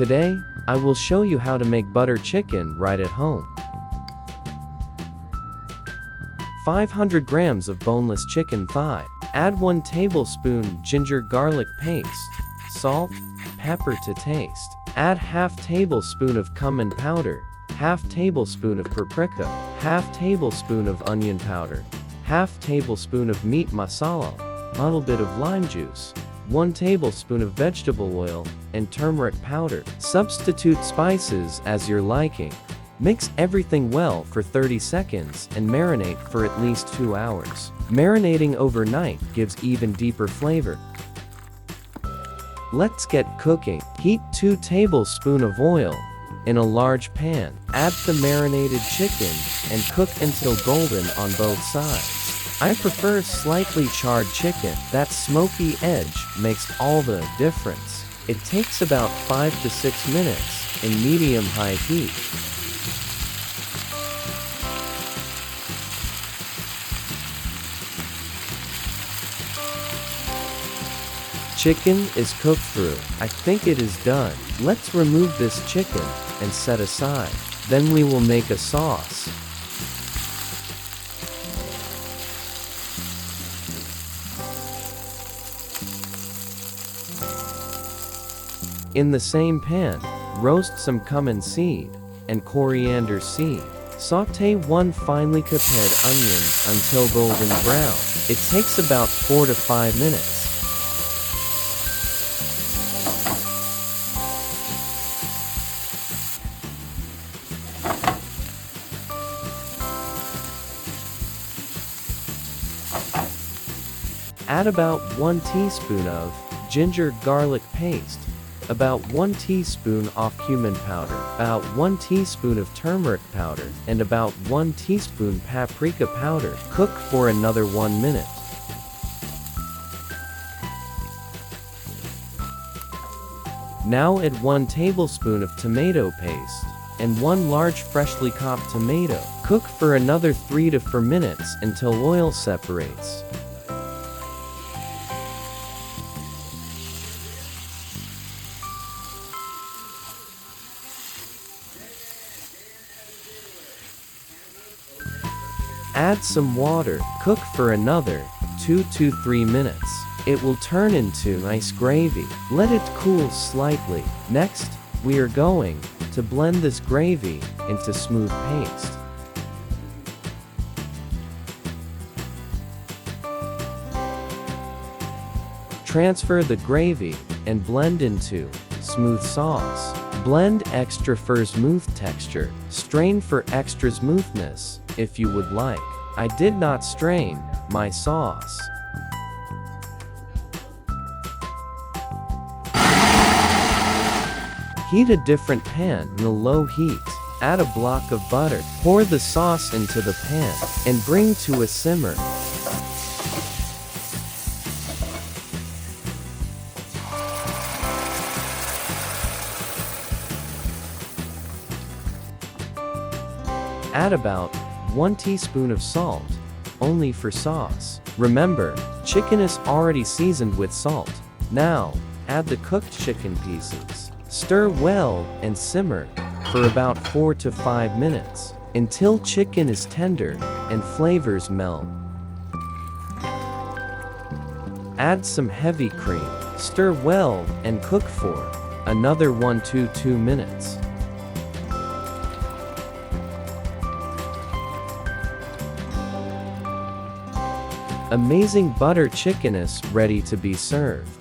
Today, I will show you how to make butter chicken right at home. 500 grams of boneless chicken thigh. Add 1 tablespoon ginger garlic paste. Salt, pepper to taste. Add ½ tablespoon of cumin powder, ½ tablespoon of paprika, ½ tablespoon of onion powder, ½ tablespoon of meat masala, a little bit of lime juice, 1 tablespoon of vegetable oil, and turmeric powder. Substitute spices as your liking. Mix everything well for 30 seconds and marinate for at least 2 hours. Marinating overnight gives even deeper flavor. Let's get cooking. Heat 2 tablespoons of oil in a large pan. Add the marinated chicken and cook until golden on both sides. I prefer slightly charred chicken. That smoky edge makes all the difference. It takes about 5 to 6 minutes in medium-high heat. Chicken is cooked through. I think it is done. Let's remove this chicken and set aside. Then we will make a sauce. In the same pan, roast some cumin seed and coriander seed. Sauté 1 finely chopped onion until golden brown. It takes about 4 to 5 minutes. Add about 1 teaspoon of ginger garlic paste, about 1 teaspoon of cumin powder, about 1 teaspoon of turmeric powder, and about 1 teaspoon paprika powder. Cook for another 1 minute. Now add 1 tablespoon of tomato paste and 1 large freshly chopped tomato. Cook for another 3 to 4 minutes until oil separates. Add some water. Cook for another 2 to 3 minutes. It will turn into nice gravy. Let it cool slightly. Next, we are going to blend this gravy into smooth paste. Transfer the gravy and blend into smooth sauce. Blend extra for smooth texture. Strain for extra smoothness if you would like. I did not strain my sauce. Heat a different pan in a low heat. Add a block of butter. Pour the sauce into the pan and bring to a simmer. Add about 1 teaspoon of salt, only for sauce. Remember, chicken is already seasoned with salt. Now, add the cooked chicken pieces. Stir well and simmer for about 4 to 5 minutes until chicken is tender and flavors melt. Add some heavy cream. Stir well and cook for another 1 to 2 minutes. Amazing butter chicken is ready to be served.